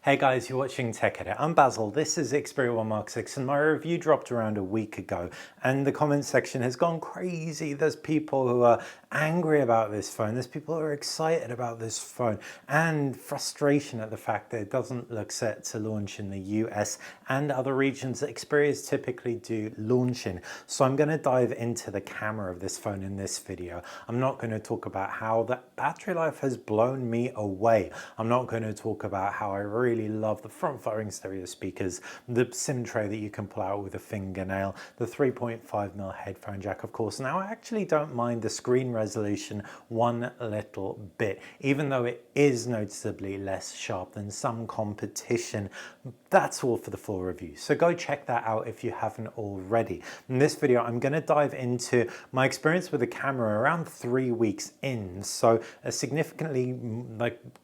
Hey guys, you're watching Tech Edit. I'm Basil, this is Xperia 1 Mark 6 and my review dropped around a week ago and the comment section has gone crazy. There's people who are angry about this phone, there's people who are excited about this phone, and frustration at the fact that it doesn't look set to launch in the US and other regions that Xperias typically do launch in. So I'm going to dive into the camera of this phone in this video. I'm not going to talk about how the battery life has blown me away. I'm not going to talk about how I really love the front-firing stereo speakers, the SIM tray that you can pull out with a fingernail, the 3.5mm headphone jack, of course. Now, I actually don't mind the screen resolution one little bit, even though it is noticeably less sharp than some competition. That's all for the full review, so go check that out if you haven't already. In this video, I'm going to dive into my experience with the camera around 3 weeks in, so a significantly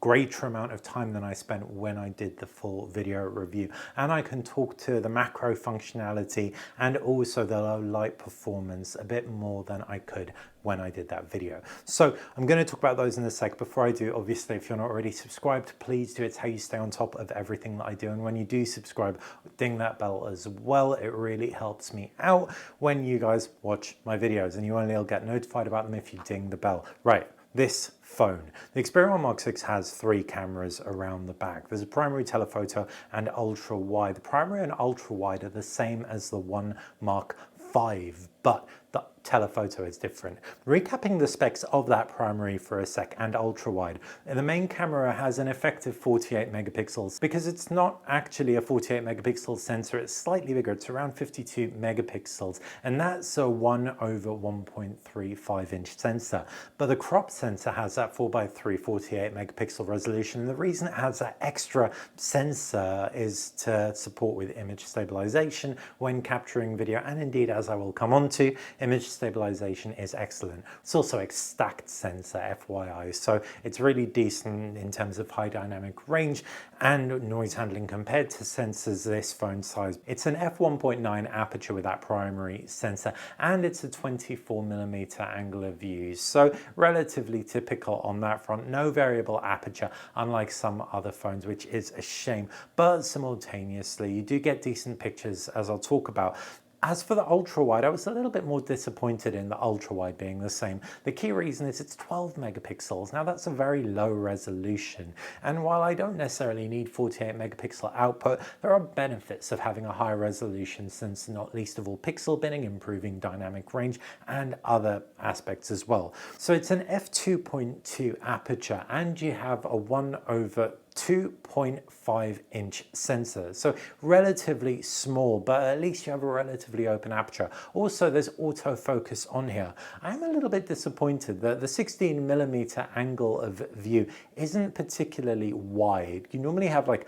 greater amount of time than I spent when I did the full video review. And I can talk to the macro functionality and also the low light performance a bit more than I could when I did that video. So I'm going to talk about those in a sec. Before I do, obviously, if you're not already subscribed, please do. It's how you stay on top of everything that I do. And when you do subscribe, ding that bell as well. It really helps me out when you guys watch my videos, and you only will get notified about them if you ding the bell. Right. This phone. The Xperia 1 Mark 6 has 3 cameras around the back. There's a primary, telephoto and ultra wide. The primary and ultra wide are the same as the 1 Mark 5, but the telephoto is different. Recapping the specs of that primary for a sec and ultra wide, the main camera has an effective 48 megapixels because it's not actually a 48 megapixel sensor, it's slightly bigger, it's around 52 megapixels, and that's a 1/1.35 inch sensor. But the crop sensor has that 4:3 48 megapixel resolution, and the reason it has that extra sensor is to support with image stabilization when capturing video, and indeed, as I will come on to, image stabilization is excellent. It's also a stacked sensor, FYI, so it's really decent in terms of high dynamic range and noise handling compared to sensors this phone size. It's an f1.9 aperture with that primary sensor, and it's a 24mm angle of view, so relatively typical on that front. No variable aperture, unlike some other phones, which is a shame, but simultaneously you do get decent pictures, as I'll talk about. As for the ultra wide, I was a little bit more disappointed in the ultra wide being the same. The key reason is it's 12 megapixels. Now that's a very low resolution. And while I don't necessarily need 48 megapixel output, there are benefits of having a high resolution, since not least of all pixel binning, improving dynamic range and other aspects as well. So it's an f2.2 aperture and you have a 1/2.5 inch sensor, so relatively small, but at least you have a relatively open aperture. Also, there's autofocus on here. I'm a little bit disappointed that the 16mm angle of view isn't particularly wide. You normally have like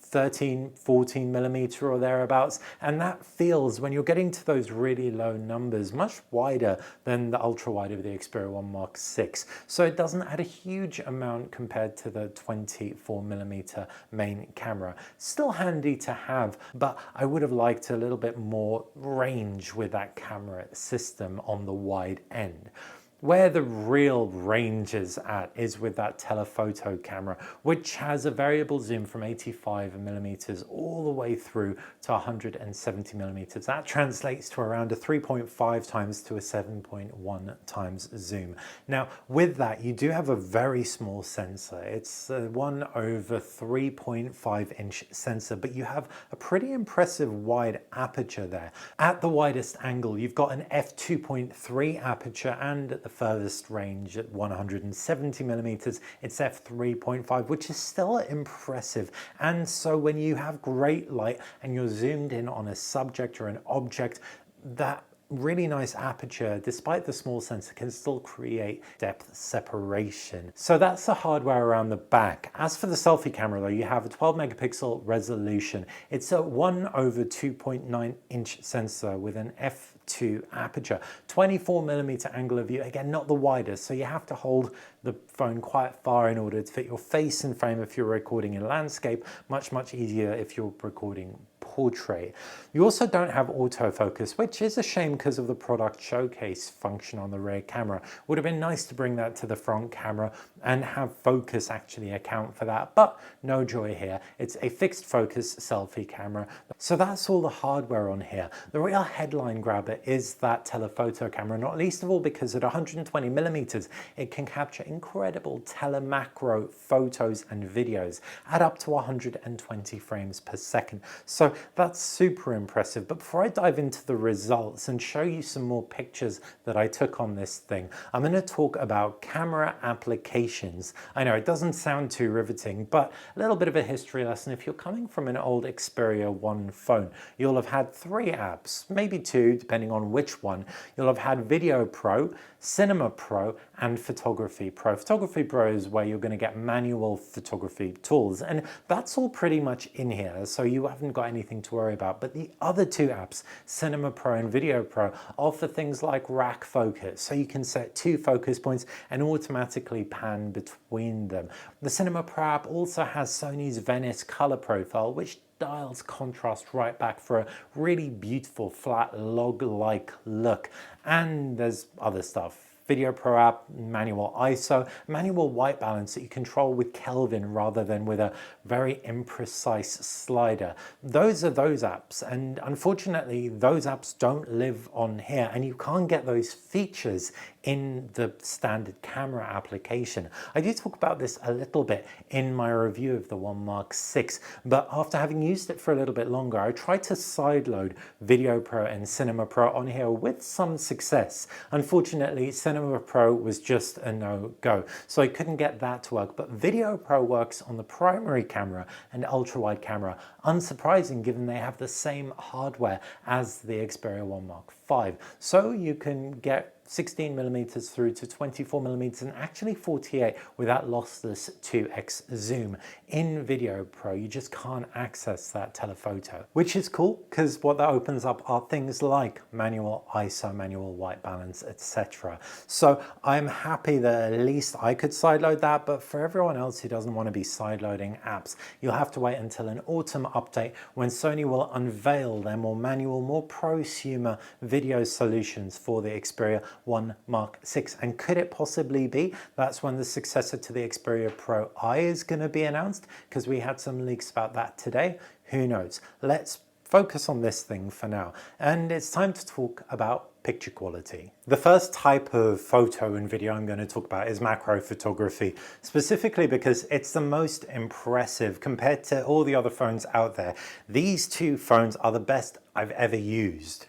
13-14mm or thereabouts, and that feels, when you're getting to those really low numbers, much wider than the ultra wide of the Xperia 1 Mark 6. So it doesn't add a huge amount compared to the 24mm main camera. Still handy to have, but I would have liked a little bit more range with that camera system on the wide end. Where the real range is at is with that telephoto camera, which has a variable zoom from 85mm all the way through to 170mm. That translates to around a 3.5 times to a 7.1 times zoom. Now, with that, you do have a very small sensor. It's a 1/3.5 inch sensor, but you have a pretty impressive wide aperture there. At the widest angle, you've got an f2.3 aperture, and at the furthest range at 170mm, it's f3.5, which is still impressive. And so when you have great light and you're zoomed in on a subject or an object, that really nice aperture, despite the small sensor, can still create depth separation. So that's the hardware around the back. As for the selfie camera though, you have a 12 megapixel resolution. It's a 1/2.9 inch sensor with an f2 aperture, 24mm angle of view, again not the widest, so you have to hold the phone quite far in order to fit your face in frame if you're recording in landscape, much easier if you're recording portrait. You also don't have autofocus, which is a shame because of the product showcase function on the rear camera. Would have been nice to bring that to the front camera and have focus actually account for that, but no joy here. It's a fixed focus selfie camera. So that's all the hardware on here. The real headline grabber is that telephoto camera, not least of all because at 120 millimeters, it can capture incredible telemacro photos and videos at up to 120 frames per second. So that's super impressive. But before I dive into the results and show you some more pictures that I took on this thing, I'm going to talk about camera applications. I know it doesn't sound too riveting, but a little bit of a history lesson. If you're coming from an old Xperia 1 phone, you'll have had 3 apps, maybe 2, depending on which one. You'll have had Video Pro, Cinema Pro, and Photography Pro. Photography Pro is where you're going to get manual photography tools, and that's all pretty much in here, so you haven't got anything to worry about. But the other 2 apps, Cinema Pro and Video Pro, offer things like rack focus, so you can set 2 focus points and automatically pan between them. The Cinema Pro app also has Sony's Venice color profile, which dials contrast right back for a really beautiful flat log-like look. And there's other stuff. Video Pro app, manual ISO, manual white balance that you control with Kelvin rather than with a very imprecise slider. Those are those apps, and unfortunately those apps don't live on here, and you can't get those features in the standard camera application. I do talk about this a little bit in my review of the One Mark 6, but after having used it for a little bit longer, I tried to sideload Video Pro and Cinema Pro on here with some success. Unfortunately, Cinema Pro was just a no-go, so I couldn't get that to work, but Video Pro works on the primary camera and ultra-wide camera. Unsurprising given they have the same hardware as the Xperia 1 Mark 5. So you can get 16 millimeters through to 24 millimeters and actually 48 with that lossless 2x zoom. In Video Pro, you just can't access that telephoto, which is cool because what that opens up are things like manual ISO, manual white balance, etc. So I'm happy that at least I could sideload that, but for everyone else who doesn't want to be sideloading apps, you'll have to wait until an autumn update when Sony will unveil their more manual, more prosumer video solutions for the Xperia 1 Mark 6. And could it possibly be that's when the successor to the Xperia Pro I is going to be announced? Because we had some leaks about that today. Who knows? Let's focus on this thing for now. And it's time to talk about picture quality. The first type of photo and video I'm going to talk about is macro photography, specifically because it's the most impressive compared to all the other phones out there. These 2 phones are the best I've ever used.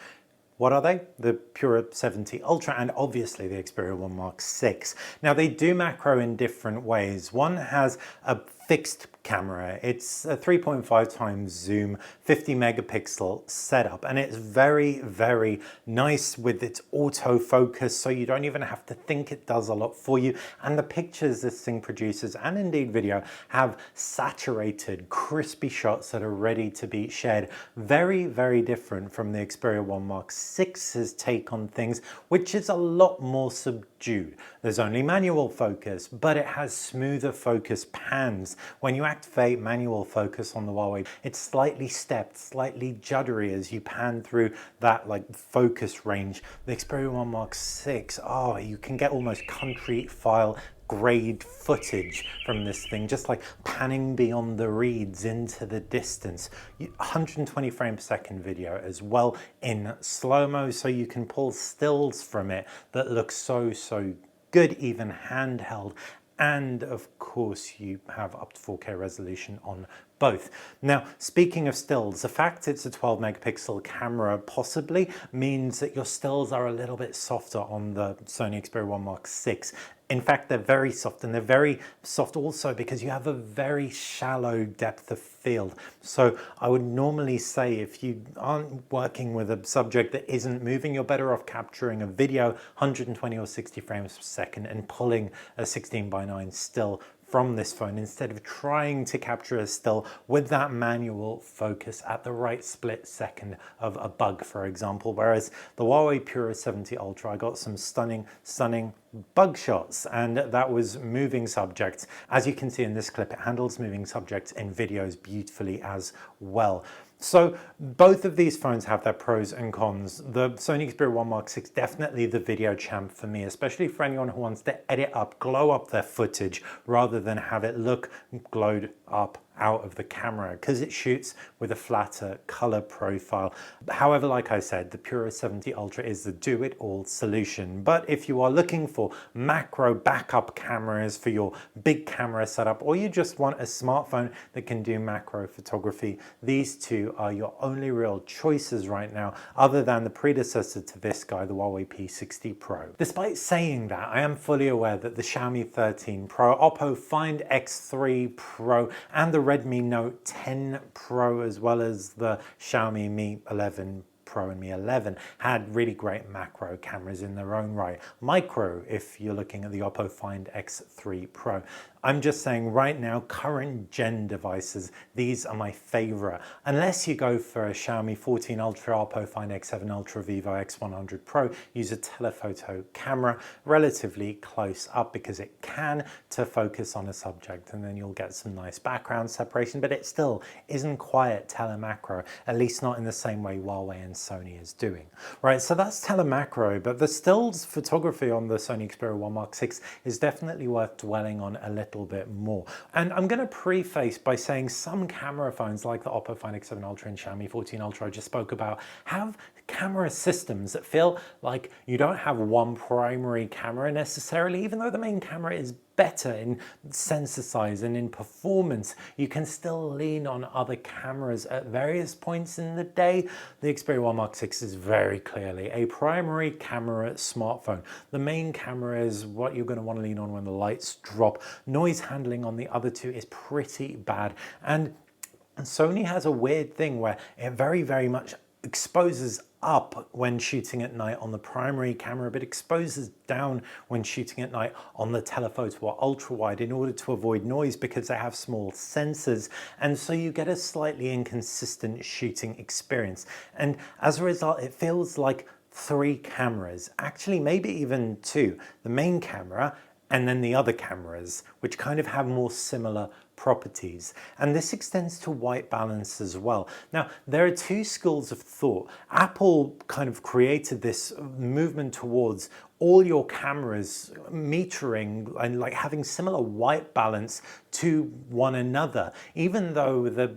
What are they? The Pura 70 Ultra and obviously the Xperia 1 Mark 6. Now they do macro in different ways. One has a fixed camera. It's a 3.5 times zoom, 50 megapixel setup, and it's very, very nice with its autofocus, so you don't even have to think, it does a lot for you. And the pictures this thing produces, and indeed video, have saturated, crispy shots that are ready to be shared. Very, very different from the Xperia 1 Mark 6's take on things, which is a lot more subdued. There's only manual focus, but it has smoother focus pans. When you activate manual focus on the Huawei, it's slightly stepped, slightly juddery as you pan through that like focus range. The Xperia 1 Mark 6, you can get almost country file grade footage from this thing, just like panning beyond the reeds into the distance. 120 frames per second video as well in slow-mo, so you can pull stills from it that look so good, even handheld. And of course you have up to 4K resolution on both. Now, speaking of stills, the fact it's a 12 megapixel camera possibly means that your stills are a little bit softer on the Sony Xperia 1 Mark 6. In fact, they're very soft, and they're very soft also because you have a very shallow depth of field. So I would normally say if you aren't working with a subject that isn't moving, you're better off capturing a video 120 or 60 frames per second and pulling a 16:9 still from this phone instead of trying to capture a still with that manual focus at the right split second of a bug, for example. Whereas the Huawei Pura 70 Ultra, I got some stunning bug shots, and that was moving subjects. As you can see in this clip, it handles moving subjects in videos beautifully as well. So both of these phones have their pros and cons. The Sony Xperia 1 Mark 6 definitely the video champ for me, especially for anyone who wants to edit up, glow up their footage rather than have it look glowed up out of the camera, because it shoots with a flatter color profile. However, like I said, the Pura 70 Ultra is the do-it-all solution. But if you are looking for macro backup cameras for your big camera setup, or you just want a smartphone that can do macro photography, these two are your only real choices right now, other than the predecessor to this guy, the Huawei P60 Pro. Despite saying that, I am fully aware that the Xiaomi 13 Pro, OPPO Find X3 Pro, and the Redmi Note 10 Pro, as well as the Xiaomi Mi 11 Pro and Mi 11 had really great macro cameras in their own right. Micro, if you're looking at the OPPO Find X3 Pro. I'm just saying right now, current gen devices, these are my favorite. Unless you go for a Xiaomi 14 Ultra, OPPO Find X7 Ultra, Vivo X100 Pro, use a telephoto camera relatively close up because it can to focus on a subject, and then you'll get some nice background separation, but it still isn't quite telemacro, at least not in the same way Huawei and Sony is doing. Right, so that's telemacro, but the stills photography on the Sony Xperia 1 Mark 6 is definitely worth dwelling on a little bit more. And I'm going to preface by saying some camera phones like the OPPO Find X7 Ultra and Xiaomi 14 Ultra I just spoke about have camera systems that feel like you don't have one primary camera necessarily, even though the main camera is better in sensor size and in performance. You can still lean on other cameras at various points in the day. The Xperia 1 Mark 6 is very clearly a primary camera smartphone. The main camera is what you're going to want to lean on when the lights drop. Noise handling on the other two is pretty bad. And Sony has a weird thing where it very much exposes up when shooting at night on the primary camera, but exposes down when shooting at night on the telephoto or ultra wide in order to avoid noise, because they have small sensors, and so you get a slightly inconsistent shooting experience. And as a result, it feels like three cameras, actually maybe even two, the main camera and then the other cameras, which kind of have more similar properties. And this extends to white balance as well. Now, there are two schools of thought. Apple kind of created this movement towards all your cameras metering and like having similar white balance to one another, even though the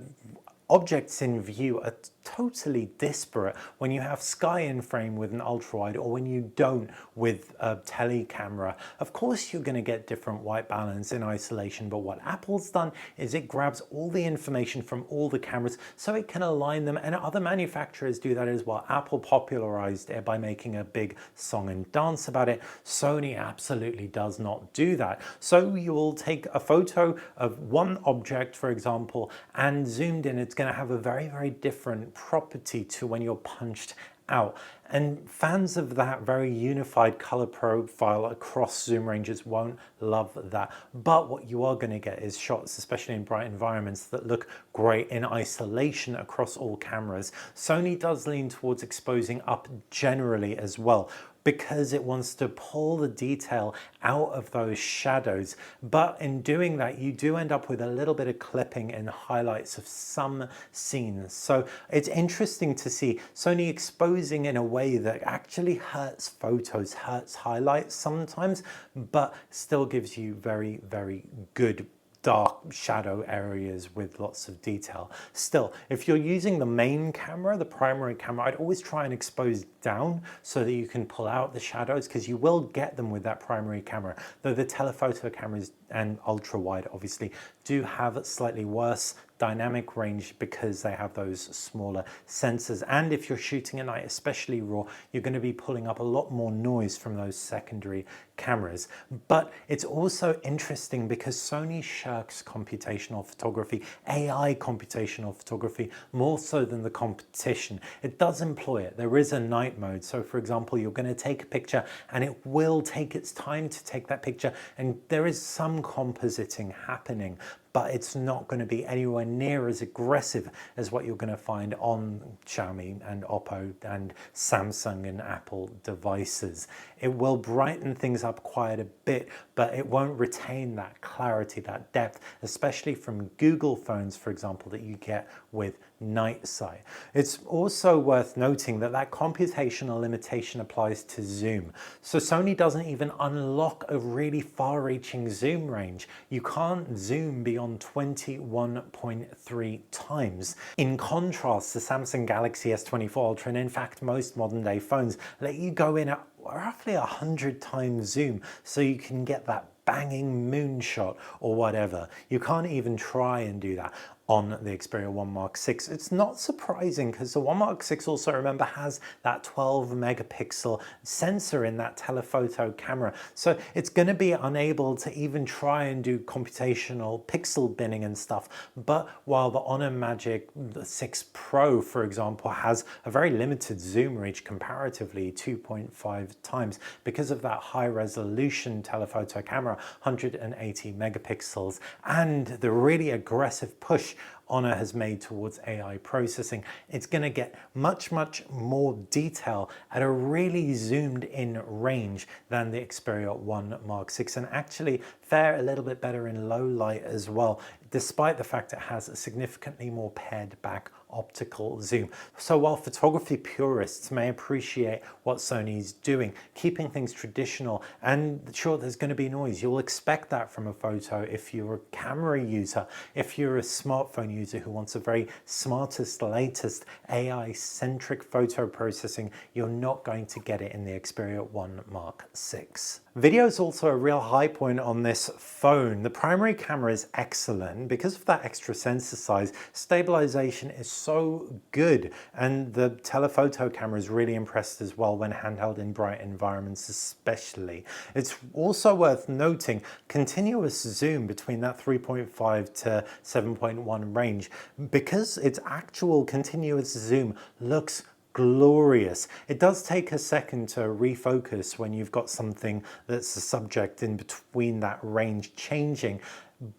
objects in view are totally disparate when you have sky in frame with an ultra wide or when you don't with a tele camera. Of course you're going to get different white balance in isolation, but what Apple's done is it grabs all the information from all the cameras so it can align them, and other manufacturers do that as well. Apple popularized it by making a big song and dance about it. Sony absolutely does not do that. So you will take a photo of one object, for example, and zoomed in, it's going to have a very different property to when you're punched out. And fans of that very unified color profile across zoom ranges won't love that. But what you are going to get is shots, especially in bright environments, that look great in isolation across all cameras. Sony does lean towards exposing up generally as well, because it wants to pull the detail out of those shadows. But in doing that, you do end up with a little bit of clipping and highlights of some scenes. So it's interesting to see Sony exposing in a way that actually hurts photos, hurts highlights sometimes, but still gives you very good dark shadow areas with lots of detail. Still, if you're using the main camera, the primary camera, I'd always try and expose down so that you can pull out the shadows, because you will get them with that primary camera, though the telephoto cameras and ultra wide obviously do have slightly worse dynamic range because they have those smaller sensors. And if you're shooting at night, especially RAW, you're going to be pulling up a lot more noise from those secondary cameras. But it's also interesting because Sony shirks computational photography, AI computational photography, more so than the competition. It does employ it. There is a night mode. So for example, you're going to take a picture and it will take its time to take that picture, and there is some compositing happening. but it's not going to be anywhere near as aggressive as what you're going to find on Xiaomi and OPPO and Samsung and Apple devices. It will brighten things up quite a bit, but it won't retain that clarity, that depth, especially from Google phones, for example, that you get with night sight. It's also worth noting that that computational limitation applies to zoom. So Sony doesn't even unlock a really far-reaching zoom range. You can't zoom beyond 21.3 times. In contrast, the Samsung Galaxy S24 Ultra, and in fact most modern day phones, let you go in at roughly 100 times zoom, so you can get that banging moonshot or whatever. You can't even try and do that on the Xperia 1 Mark 6. It's not surprising because the 1 Mark 6 also, remember, has that 12 megapixel sensor in that telephoto camera. So it's going to be unable to even try and do computational pixel binning and stuff. But while the Honor Magic 6 Pro, for example, has a very limited zoom reach comparatively, 2.5 times, because of that high resolution telephoto camera, 180 megapixels, and the really aggressive push Honor has made towards AI processing, it's going to get much more detail at a really zoomed in range than the Xperia 1 Mark 6, and actually fare a little bit better in low light as well, despite the fact it has a significantly more pared back optical zoom. So while photography purists may appreciate what Sony's doing, keeping things traditional, and sure, there's going to be noise, you'll expect that from a photo if you're a camera user. If you're a smartphone user who wants a very smartest, latest AI-centric photo processing, you're not going to get it in the Xperia 1 Mark 6. Video is also a real high point on this phone. The primary camera is excellent. Because of that extra sensor size, stabilization is so good, and the telephoto camera is really impressed as well when handheld in bright environments especially. It's also worth noting continuous zoom between that 3.5 to 7.1 range, because its actual continuous zoom looks glorious. It does take a second to refocus when you've got something that's a subject in between that range changing,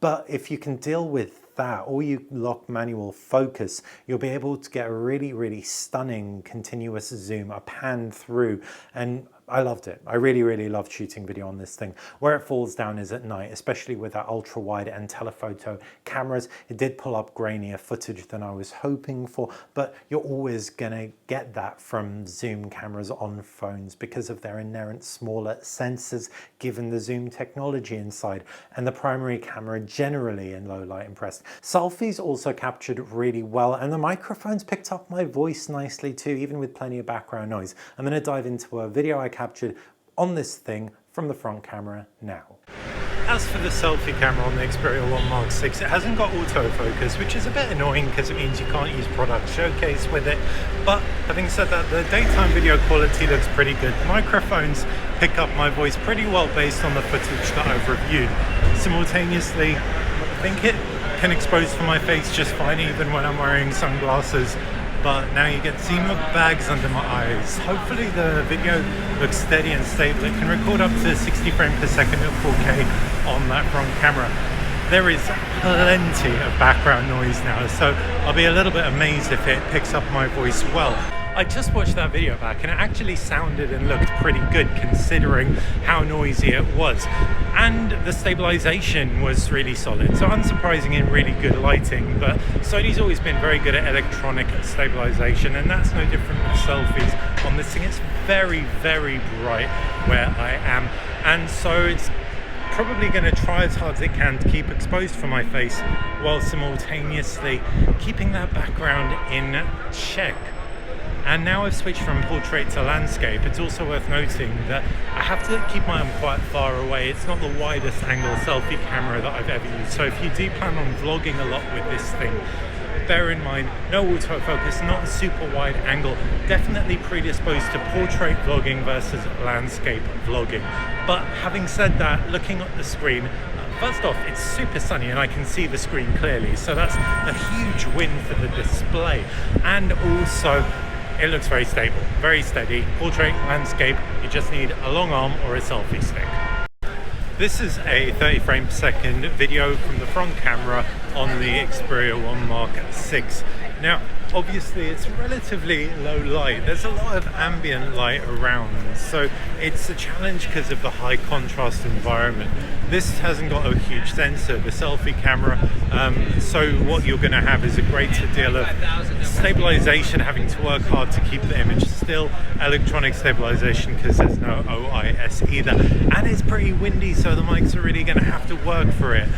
but if you can deal with that, or you lock manual focus, you'll be able to get a really stunning continuous zoom, a pan through, and I loved it. I really loved shooting video on this thing. Where it falls down is at night, especially with that ultra wide and telephoto cameras. It did pull up grainier footage than I was hoping for, but you're always gonna get that from zoom cameras on phones because of their inherent smaller sensors, given the zoom technology inside, and the primary camera generally in low light impressed. Selfies also captured really well, and the microphones picked up my voice nicely too, even with plenty of background noise. I'm gonna dive into a video I captured on this thing from the front camera now. As for the selfie camera on the Xperia 1 Mark 6, it hasn't got autofocus, which is a bit annoying because it means you can't use product showcase with it. But having said that, the daytime video quality looks pretty good. The microphones pick up my voice pretty well based on the footage that I've reviewed. Simultaneously, I think it can expose for my face just fine even when I'm wearing sunglasses. But now you get to see my bags under my eyes. Hopefully the video looks steady and stable. It can record up to 60 frames per second at 4K on that front camera. There is plenty of background noise now, so I'll be a little bit amazed if it picks up my voice well. I just watched that video back and it actually sounded and looked pretty good considering how noisy it was. And the stabilization was really solid, so unsurprising in really good lighting, but Sony's always been very good at electronic stabilization, and that's no different with selfies. On this thing, it's very bright where I am, and so it's probably going to try as hard as it can to keep exposed for my face while simultaneously keeping that background in check. And now I've switched from portrait to landscape. It's also worth noting that I have to keep my arm quite far away. It's not the widest angle selfie camera that I've ever used. So if you do plan on vlogging a lot with this thing, bear in mind, no autofocus, not a super wide angle, definitely predisposed to portrait vlogging versus landscape vlogging. But having said that, looking at the screen, first off, it's super sunny and I can see the screen clearly, so that's a huge win for the display. And also, it looks very stable, very steady. Portrait, landscape, you just need a long arm or a selfie stick. This is a 30 frame per second video from the front camera on the Xperia 1 Mark 6. Now, obviously it's relatively low light. There's a lot of ambient light around, so it's a challenge because of the high contrast environment. This hasn't got a huge sensor, the selfie camera, so what you're going to have is a greater deal of stabilization, having to work hard to keep the image still, electronic stabilization because there's no OIS either, and it's pretty windy, so the mics are really going to have to work for it,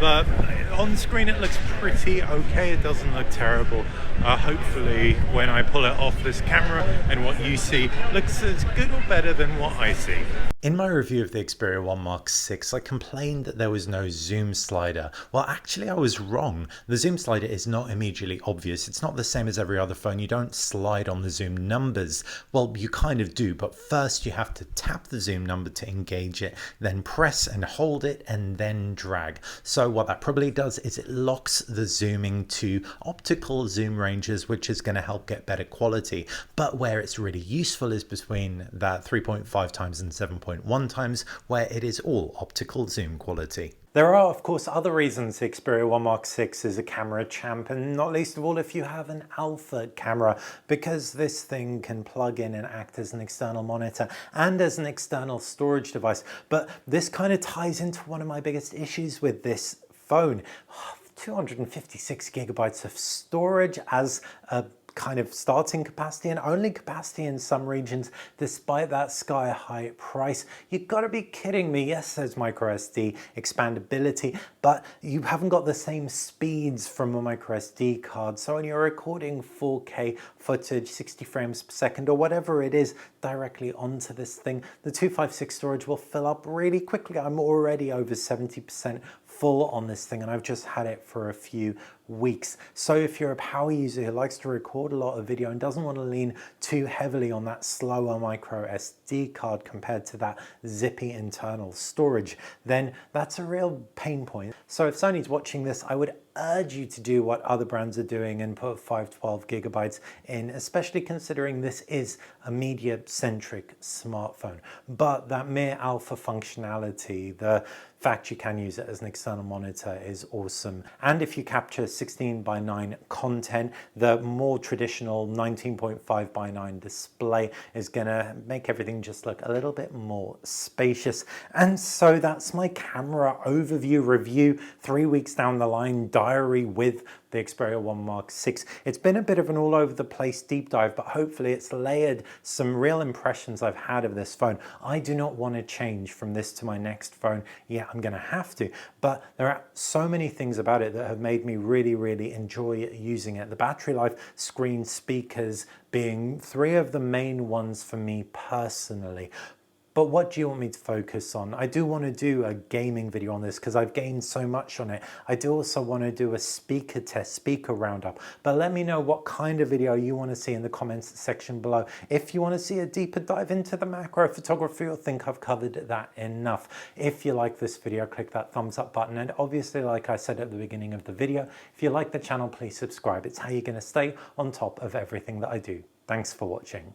but on screen it looks pretty okay. It doesn't look terrible. Hopefully when I pull it off this camera and what you see looks as good or better than what I see. In my review of the Xperia 1 Mark 6, I complained that there was no zoom slider. Well, actually I was wrong. The zoom slider is not immediately obvious. It's not the same as every other phone. You don't slide on the zoom numbers. Well, you kind of do, but first you have to tap the zoom number to engage it, then press and hold it, and then drag. So what that probably does is it locks the zooming to optical zoom ranges, which is going to help get better quality. But where it's really useful is between that 3.5 times and 7.1 times, where it is all optical zoom quality. There are, of course, other reasons the Xperia 1 Mark 6 is a camera champ, and not least of all if you have an alpha camera, because this thing can plug in and act as an external monitor and as an external storage device. But this kind of ties into one of my biggest issues with this phone. 256 gigabytes of storage as a kind of starting capacity and only capacity in some regions despite that sky high price. You've got to be kidding me. Yes, there's micro SD expandability, but you haven't got the same speeds from a micro SD card. So when you're recording 4K footage, 60 frames per second or whatever it is directly onto this thing, the 256 storage will fill up really quickly. I'm already over 70% full on this thing and I've just had it for a few weeks. So if you're a power user who likes to record a lot of video and doesn't want to lean too heavily on that slower micro SD card compared to that zippy internal storage, then that's a real pain point. So if Sony's watching this, I would urge you to do what other brands are doing and put 512 gigabytes in, especially considering this is a media-centric smartphone. But that mere alpha functionality, the fact you can use it as an external monitor is awesome. And if you capture 16:9 content, the more traditional 19.5:9 display is gonna make everything just look a little bit more spacious. And so that's my camera overview review, 3 weeks down the line, diary with the Xperia 1 Mark 6. It's been a bit of an all over the place deep dive, but hopefully it's layered some real impressions I've had of this phone. I do not want to change from this to my next phone. Yeah, I'm gonna have to, but there are so many things about it that have made me really enjoy using it. The battery life, screen, speakers being three of the main ones for me personally. But what do you want me to focus on? I do want to do a gaming video on this because I've gained so much on it. I do also want to do a speaker test, speaker roundup. But let me know what kind of video you want to see in the comments section below. If you want to see a deeper dive into the macro photography or think I've covered that enough. If you like this video, click that thumbs up button. And obviously, like I said at the beginning of the video, if you like the channel, please subscribe. It's how you're going to stay on top of everything that I do. Thanks for watching.